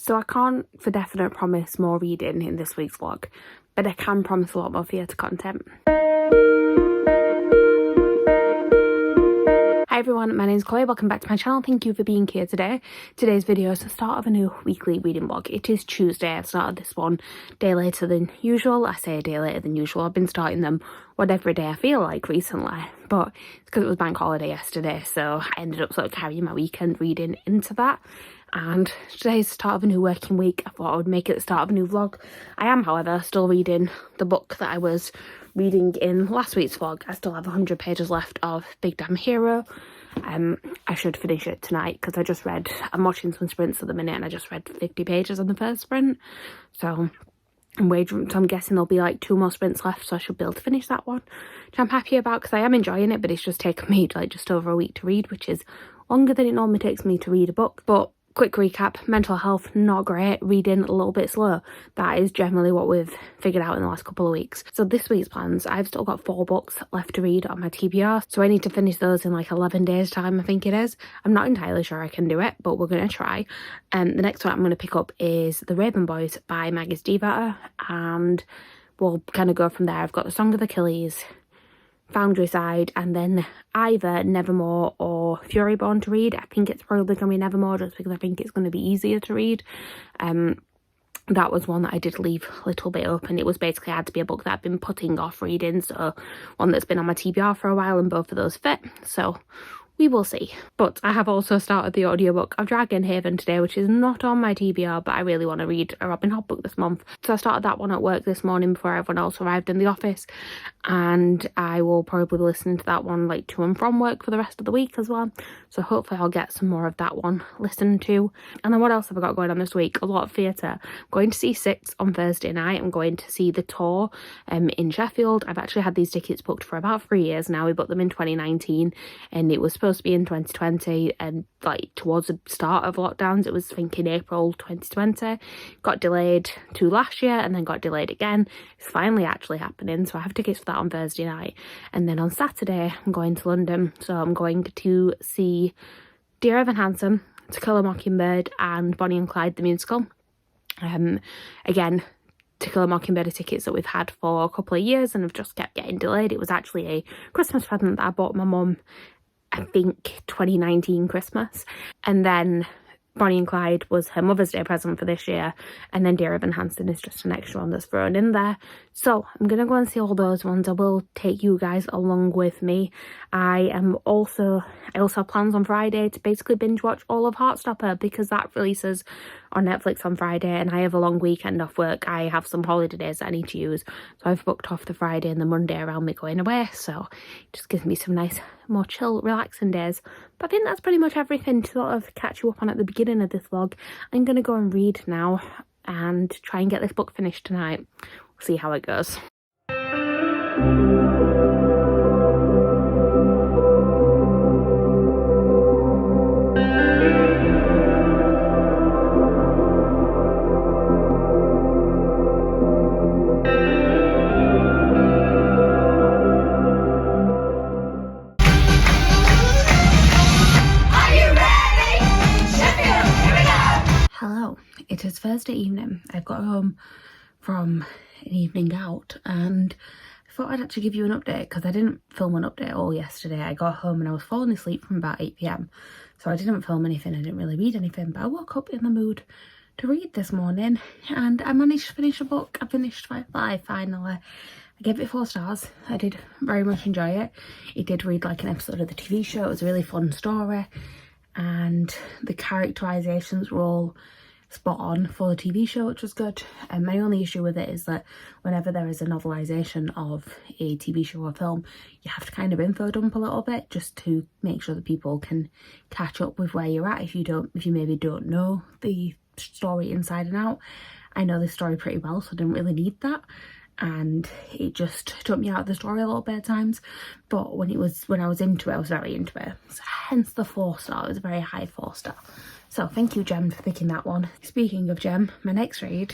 So I can't for definite promise more reading in this week's vlog, but I can promise a lot more theatre content. Hi everyone, my name is Chloe, welcome back to my channel. Thank you for being here today. Today's video is the start of a new weekly reading vlog. It is Tuesday. I've started this one a day later than usual. I say a day later than usual. I've been starting them whatever day I feel like recently, but it's because it was bank holiday yesterday, so I ended up sort of carrying my weekend reading into that. And today's the start of a new working week. I thought I would make it the start of a new vlog. I am, however, still reading the book that I was reading in last week's vlog. I still have 100 pages left of Big Damn Hero. I should finish it tonight because I'm watching some sprints at the minute and I just read 50 pages on the first sprint. So I'm guessing there'll be like 2 more sprints left, so I should be able to finish that one, which I'm happy about because I am enjoying it, but it's just taken me like just over a week to read, which is longer than it normally takes me to read a book. But quick recap, mental health, not great, reading a little bit slow. That is generally what we've figured out in the last couple of weeks. So this week's plans, I've still got 4 books left to read on my TBR, so I need to finish those in like 11 days time, I think it is. I'm not entirely sure I can do it, but we're going to try. And the next one I'm going to pick up is The Raven Boys by Maggie Stiefvater, and we'll kind of go from there. I've got The Song of Achilles, Foundryside, and then either Nevermore or Furyborn to read. I think it's probably going to be Nevermore just because I think it's going to be easier to read. That was one that I did leave a little bit open. It was basically had to be a book that I've been putting off reading, so one that's been on my TBR for a while, and both of those fit, so we will see. But I have also started the audiobook of Dragonhaven today, which is not on my TBR, but I really want to read a Robin Hood book this month. So I started that one at work this morning before everyone else arrived in the office, and I will probably be listening to that one like to and from work for the rest of the week as well. So hopefully I'll get some more of that one listened to. And then what else have I got going on this week? A lot of theatre. I'm going to see Six on Thursday night. I'm going to see The Tour in Sheffield. I've actually had these tickets booked for about 3 years now. We booked them in 2019 and it was supposed to be in 2020, and like towards the start of lockdowns, it was thinking April 2020, got delayed to last year and then got delayed again. It's finally actually happening, so I have tickets for that on Thursday night. And then on Saturday I'm going to London, so I'm going to see Dear Evan Hansen, To Kill a Mockingbird, and Bonnie and Clyde the musical. Again, To Kill a Mockingbird are tickets that we've had for a couple of years and have just kept getting delayed. It was actually a Christmas present that I bought my mum, I think 2019 Christmas, and then Bonnie and Clyde was her Mother's Day present for this year, and then Dear Evan Hansen is just an extra one that's thrown in there. So I'm gonna go and see all those ones. I will take you guys along with me. I also have plans on Friday to basically binge watch all of Heartstopper because that releases on Netflix on Friday, and I have a long weekend off work. I have some holiday days that I need to use, so I've booked off the Friday and the Monday around me going away, so it just gives me some nice more chill relaxing days. But I think that's pretty much everything to sort of catch you up on at the beginning of this vlog. I'm gonna go and read now and try and get this book finished tonight. We'll see how it goes. It is Thursday evening. I've got home from an evening out and I thought I'd actually give you an update because I didn't film an update all yesterday. I got home and I was falling asleep from about 8 p.m. so I didn't film anything, I didn't really read anything, but I woke up in the mood to read this morning and I managed to finish a book. I finished Firefly finally. I gave it 4 stars. I did very much enjoy it. It did read like an episode of the TV show. It was a really fun story and the characterizations were all spot on for the TV show, which was good. And my only issue with it is that whenever there is a novelisation of a TV show or film, you have to kind of info dump a little bit just to make sure that people can catch up with where you're at if you maybe don't know the story inside and out. I know this story pretty well, so I didn't really need that, and it just took me out of the story a little bit at times. But when I was into it, I was very into it, so hence the 4 star. It was a very high 4 star. So thank you, Jem, for picking that one. Speaking of Jem, my next read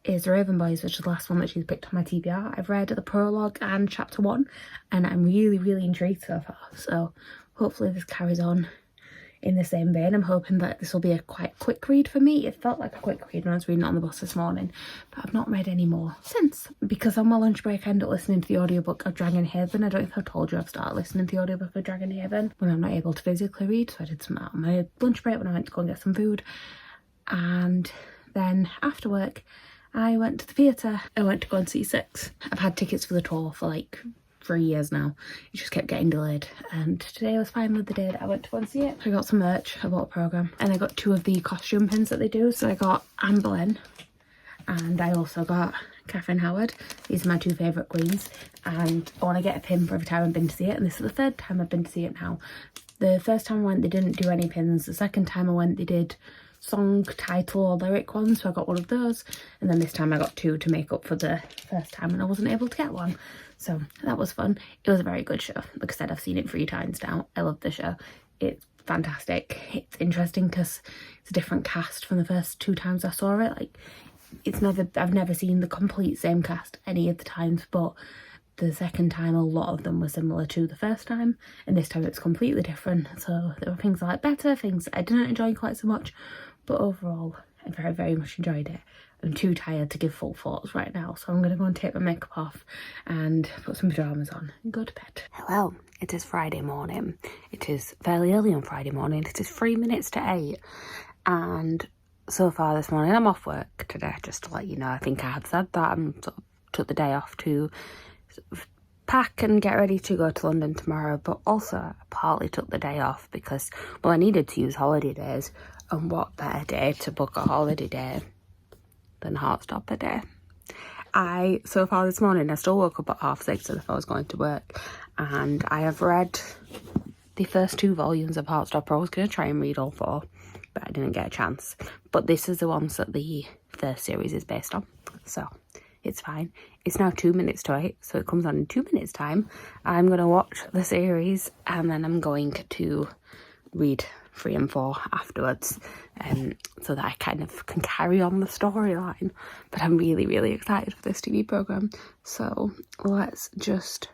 is The Raven Boys, which is the last one that she's picked on my TBR. I've read the prologue and chapter 1 and I'm really, really intrigued so far. So hopefully this carries on in the same vein. I'm hoping that this will be a quite quick read for me. It felt like a quick read when I was reading it on the bus this morning, but I've not read any more since, because on my lunch break I ended up listening to the audiobook of Dragonhaven. I don't think I've told you I've started listening to the audiobook of Dragonhaven when I'm not able to physically read, so I did some on my lunch break when I went to go and get some food. And then after work I went to the theatre. I went to go and see Six. I've had tickets for the tour for like 3 years now. It just kept getting delayed, and today was finally the day that I went to go and see it. I got some merch, I bought a programme, and I got 2 of the costume pins that they do. So I got Anne Boleyn and I also got Catherine Howard. These are my 2 favourite queens, and I want to get a pin for every time I've been to see it, and this is the 3rd time I've been to see it now. The first time I went they didn't do any pins, the second time I went they did song, title or lyric ones, so I got one of those, and then this time I got 2 to make up for the first time and I wasn't able to get one. So that was fun. It was a very good show. Like I said, I've seen it 3 times now. I love the show. It's fantastic. It's interesting because it's a different cast from the first 2 times I saw it. Like, I've never seen the complete same cast any of the times, but the second time a lot of them were similar to the first time, and this time it's completely different. So there were things I liked better, things I didn't enjoy quite so much, but overall I very, very much enjoyed it. I'm too tired to give full thoughts right now, so I'm going to go and take my makeup off and put some pyjamas on and go to bed. Hello, it is Friday morning. It is fairly early on Friday morning. It is 3 minutes to 8, and so far this morning I'm off work today, just to let you know. I think I had said that. Took the day off to pack and get ready to go to London tomorrow, but also I partly took the day off because, well, I needed to use holiday days, and what better day to book a holiday day than Heartstopper Day. So far this morning I still woke up at 6:30 as if I was going to work, and I have read the first 2 volumes of Heartstopper. I was going to try and read all 4, but I didn't get a chance. But this is the ones that the first series is based on, so it's fine. It's now 2 minutes to 8, so it comes on in 2 minutes time. I'm going to watch the series and then I'm going to read 3 and 4 afterwards, so that I kind of can carry on the storyline. But I'm really, really excited for this TV programme. So let's just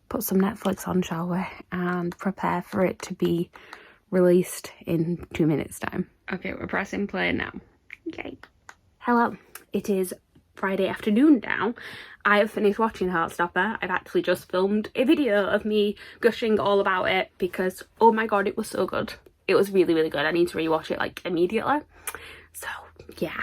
put some Netflix on, shall we, and prepare for it to be released in 2 minutes time. Okay, we're pressing play now. Okay. Hello, it is Friday afternoon now. I have finished watching Heartstopper. I've actually just filmed a video of me gushing all about it because, oh my god, it was so good. It was really, really good. I need to rewatch it like immediately. So yeah,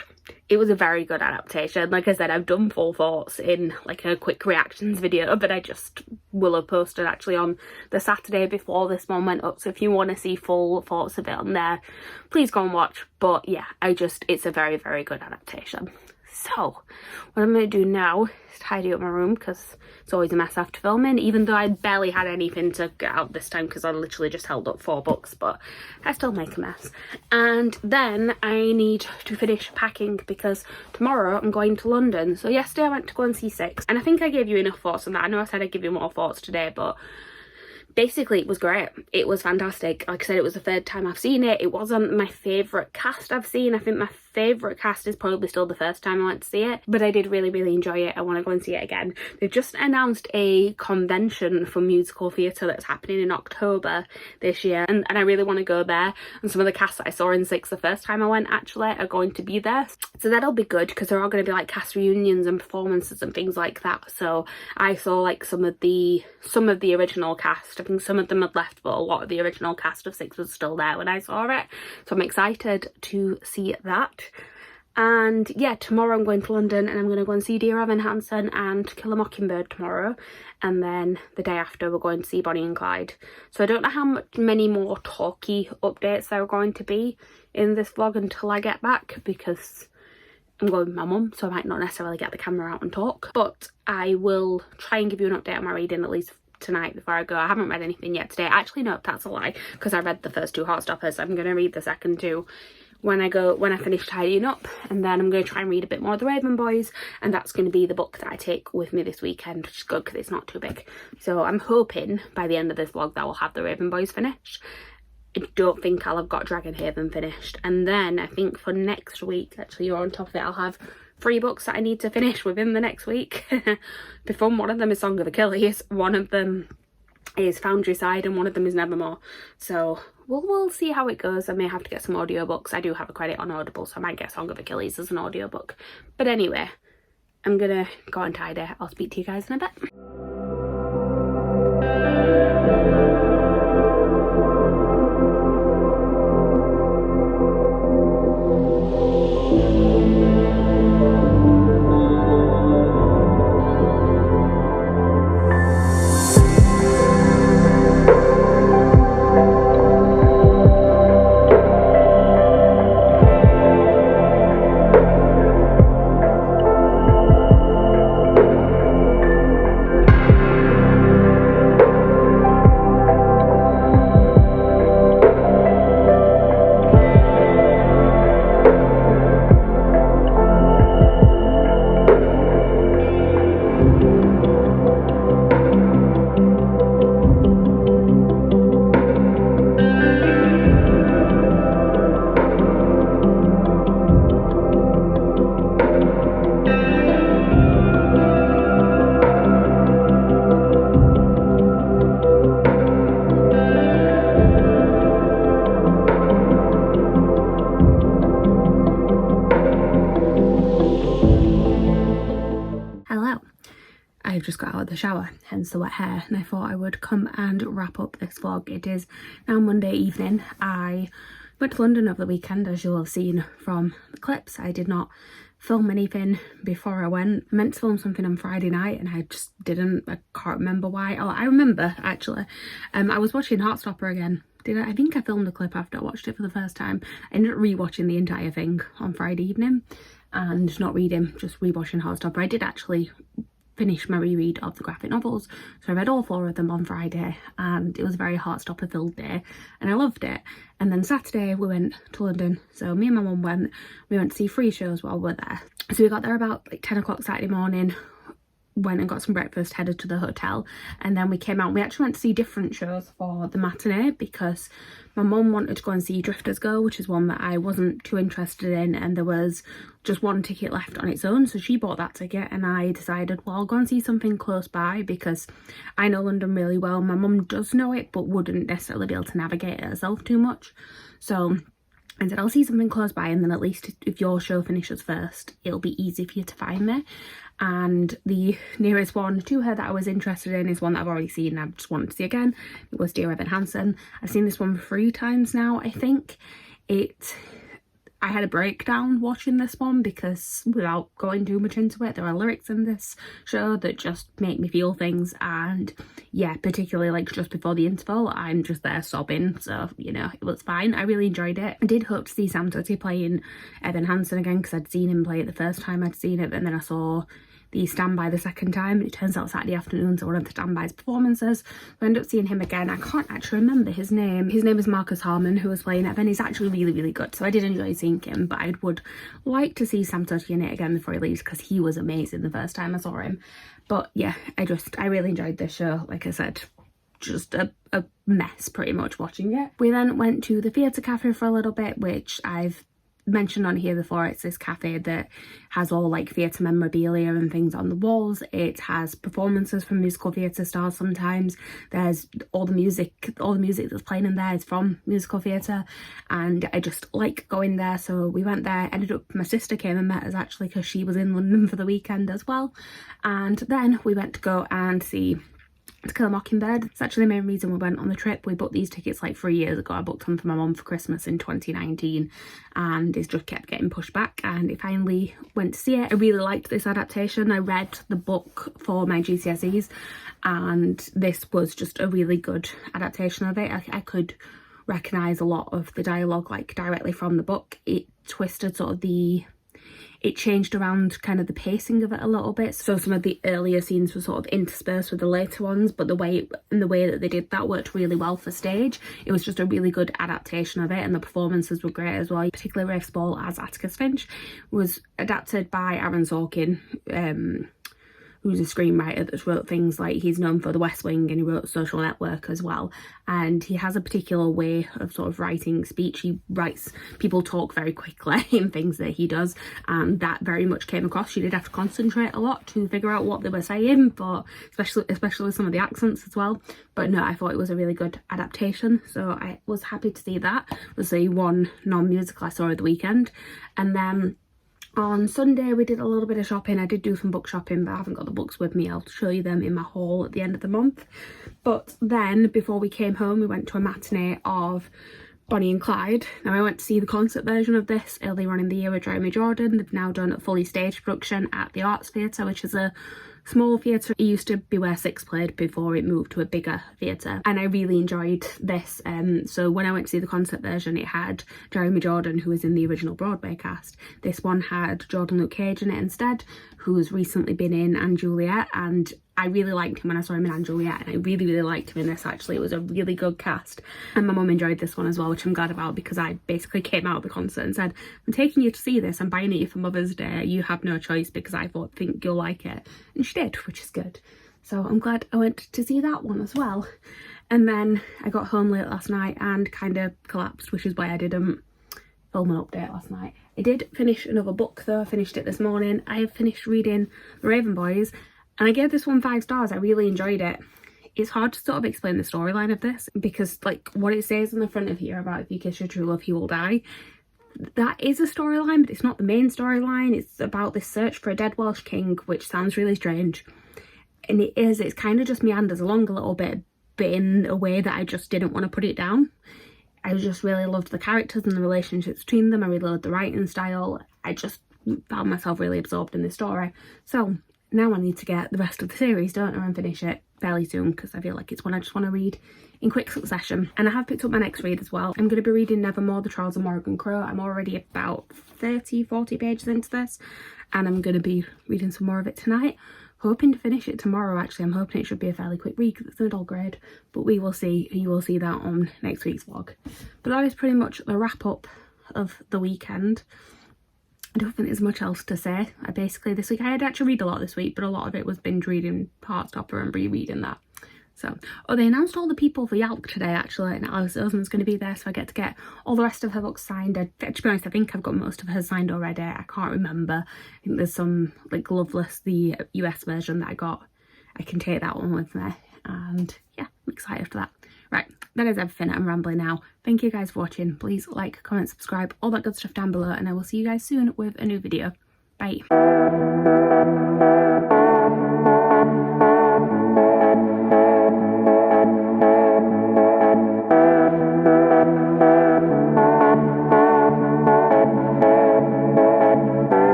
it was a very good adaptation. Like I said, I've done full thoughts in like a quick reactions video, but I just will have posted actually on the Saturday before this one went up. So if you want to see full thoughts of it on there, please go and watch. But yeah, it's a very, very good adaptation. So what I'm going to do now is tidy up my room because it's always a mess after filming, even though I barely had anything to get out this time because I literally just held up 4 books, but I still make a mess. And then I need to finish packing because tomorrow I'm going to London. So yesterday I went to go and see Six, and I think I gave you enough thoughts on that. I know I said I'd give you more thoughts today, but basically it was great. It was fantastic. Like I said, it was the 3rd time I've seen it. It wasn't my favourite cast I've seen. I think my favourite cast is probably still the first time I went to see it, but I did really, really enjoy it. I want to go and see it again. They've just announced a convention for musical theatre that's happening in October this year, and I really want to go there. And some of the casts that I saw in Six the first time I went actually are going to be there, so that'll be good because they're all going to be like cast reunions and performances and things like that. So I saw like some of the original cast. I think some of them had left, but a lot of the original cast of Six was still there when I saw it, so I'm excited to see that. And yeah, tomorrow I'm going to London and I'm going to go and see Dear Evan Hansen and Kill a Mockingbird tomorrow, and then the day after we're going to see Bonnie and Clyde. So I don't know how many more talky updates there are going to be in this vlog until I get back, because I'm going with my mum, so I might not necessarily get the camera out and talk, but I will try and give you an update on my reading at least tonight before I go. I haven't read anything yet today. Actually, no, that's a lie, because I read the first 2 Heartstoppers. I'm going to read the second 2 when I finish tidying up, and then I'm going to try and read a bit more of the Raven Boys, and that's going to be the book that I take with me this weekend, which is good because it's not too big. So I'm hoping by the end of this vlog that I'll have the Raven Boys finished. I don't think I'll have got Dragonhaven finished, and then I think for next week, actually you're on top of it, I'll have 3 books that I need to finish within the next week. Before, one of them is Song of Achilles, one of them is Foundry Side, and one of them is Nevermore. So we'll see how it goes. I may have to get some audiobooks. I do have a credit on Audible, so I might get Song of Achilles as an audiobook. But anyway, I'm gonna go and tidy. I'll speak to you guys in a bit. I've just got out of the shower, hence the wet hair, and I thought I would come and wrap up this vlog. It is now Monday evening. I went to London over the weekend, as you'll have seen from the clips. I did not film anything before I went. I meant to film something on Friday night and I just didn't. I can't remember why. Oh, I remember actually. I was watching Heartstopper again. I think I filmed a clip after I watched it for the first time. I ended up rewatching the entire thing on Friday evening and not reading, just rewatching Heartstopper. I did actually finish my reread of the graphic novels, so I read all 4 of them on Friday and it was a very Heartstopper filled day and I loved it. And then Saturday we went to London, so me and my mum we went to see 3 shows while we were there. So we got there about like 10 o'clock Saturday morning, went and got some breakfast, headed to the hotel, and then we came out. We actually went to see different shows for the matinee because my mum wanted to go and see Drifters Go, which is one that I wasn't too interested in, and there was just 1 ticket left on its own, so she bought that ticket and I decided, well, I'll go and see something close by because I know London really well. My mum does know it but wouldn't necessarily be able to navigate it herself too much, so I said I'll see something close by, and then at least if your show finishes first it'll be easy for you to find me. And the nearest one to her that I was interested in is one that I've already seen and I just wanted to see again. It was Dear Evan Hansen. I've seen this one 3 times now, I think. I had a breakdown watching this one because, without going too much into it, there are lyrics in this show that just make me feel things, and yeah, particularly like just before the interval I'm just there sobbing, so you know, it was fine. I really enjoyed it. I did hope to see Sam Tutty playing Evan Hansen again because I'd seen him play it the first time I'd seen it, and then I saw the standby the second time. It turns out Saturday afternoon, so one of the standby's performances. I ended up seeing him again. I can't actually remember his name. His name is Marcus Harmon, who was playing Evan. He's actually really, really good, so I did enjoy seeing him, but I would like to see Sam Tutty in it again before he leaves because he was amazing the first time I saw him. But yeah, I really enjoyed this show. Like I said, just a mess pretty much watching it. We then went to the Theatre Cafe for a little bit, which I've mentioned on here before. It's this cafe that has all like theatre memorabilia and things on the walls. It has performances from musical theatre stars sometimes. There's all the music that's playing in there is from musical theatre, and I just like going there, so we went there. Ended up, my sister came and met us actually because she was in London for the weekend as well, and then we went to go and see To Kill a Mockingbird. It's actually the main reason we went on the trip. We booked these tickets like 3 years ago. I booked them for my mum for Christmas in 2019 and it just kept getting pushed back, and it finally went to see it. I really liked this adaptation. I read the book for my GCSEs and this was just a really good adaptation of it. I could recognise a lot of the dialogue like directly from the book. It twisted it changed around kind of the pacing of it a little bit, so some of the earlier scenes were sort of interspersed with the later ones, but the way that they did that worked really well for stage. It was just a really good adaptation of it, and the performances were great as well. Particularly Rafe Spall as Atticus Finch was adapted by Aaron Sorkin, who's a screenwriter that's wrote things like, he's known for The West Wing and he wrote Social Network as well, and he has a particular way of sort of writing speech. He writes, people talk very quickly in things that he does, and that very much came across. She did have to concentrate a lot to figure out what they were saying, but especially with some of the accents as well. But no, I thought it was a really good adaptation, so I was happy to see that. It was the one non-musical I saw at the weekend. And then on Sunday we did a little bit of shopping. I did do some book shopping, but I haven't got the books with me. I'll show you them in my haul at the end of the month. But then before we came home, we went to a matinee of Bonnie and Clyde. Now, I went to see the concert version of this earlier on in the year with Jeremy Jordan. They've now done a fully staged production at the Arts Theatre, which is a small theatre. It used to be where Six played before it moved to a bigger theatre, and I really enjoyed this. So when I went to see the concert version, it had Jeremy Jordan, who was in the original Broadway cast. This one had Jordan Luke Cage in it instead, who's recently been in & Juliet, and I really liked him when I saw him in & Juliet, and I really liked him in this actually. It was a really good cast, and my mum enjoyed this one as well, which I'm glad about, because I basically came out of the concert and said, I'm taking you to see this, I'm buying it for Mother's Day, you have no choice, because I think you'll like it. And she did, which is good. So I'm glad I went to see that one as well. And then I got home late last night and kind of collapsed, which is why I didn't film an update last night. I did finish another book though. I finished it this morning. I have finished reading The Raven Boys, and I gave this one 5 stars. I really enjoyed it. It's hard to sort of explain the storyline of this, because like what it says on the front of here about if you kiss your true love he will die, that is a storyline, but it's not the main storyline. It's about this search for a dead Welsh king, which sounds really strange, and it's kind of just meanders along a little bit, but in a way that I just didn't want to put it down. I just really loved the characters and the relationships between them. I really loved the writing style. I just found myself really absorbed in the story. So now I need to get the rest of the series, don't I, and finish it fairly soon, because I feel like it's one I just want to read in quick succession. And I have picked up my next read as well. I'm going to be reading Nevermore, The Trials of Morrigan Crow. I'm already about 30-40 pages into this, and I'm going to be reading some more of it tonight. Hoping to finish it tomorrow actually. I'm hoping it should be a fairly quick read because it's middle grade, but we will see. You will see that on next week's vlog. But that is pretty much the wrap up of the weekend. I don't think there's much else to say. This week I had actually read a lot this week, but a lot of it was binge reading Heartstopper and rereading that. So, oh, they announced all the people for Yalk today actually, and Alice Oseman's going to be there, so I get to get all the rest of her books signed. To be honest, I think I've got most of hers signed already. I can't remember. I think there's some like Loveless, the US version that I got. I can take that one with me, and yeah, I'm excited for that. Right, that is everything. I'm rambling now. Thank you guys for watching. Please like, comment, subscribe, all that good stuff down below, and I will see you guys soon with a new video. Bye.